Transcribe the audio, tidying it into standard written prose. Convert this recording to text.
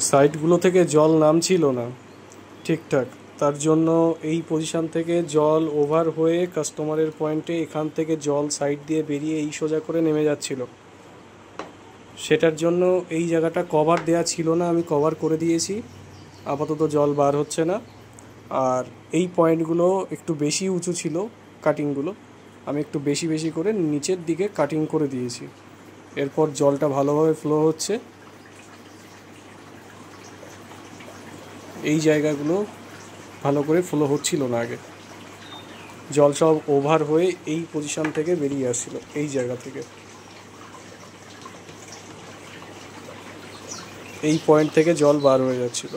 সাইডগুলো থেকে জল নামছিল না ঠিকঠাক, তার জন্য এই পজিশান থেকে জল ওভার হয়ে কাস্টমারের পয়েন্টে এখান থেকে জল সাইড দিয়ে বেরিয়ে এই সোজা করে নেমে যাচ্ছিল। সেটার জন্য এই জায়গাটা কভার দেয়া ছিল না, আমি কভার করে দিয়েছি, আপাতত জল বার হচ্ছে না। আর এই পয়েন্টগুলো একটু বেশি উঁচু ছিল, কাটিংগুলো আমি একটু বেশি বেশি করে নিচের দিকে কাটিং করে দিয়েছি। এরপর জলটা ভালোভাবে ফ্লো হচ্ছে। এই জায়গাগুলো ভালো করে ফ্লো হচ্ছিল না আগে, জল সব ওভার হয়ে এই পজিশান থেকে বেরিয়ে আসছিল, এই জায়গা থেকে এই পয়েন্ট থেকে জল বার হয়ে যাচ্ছিল।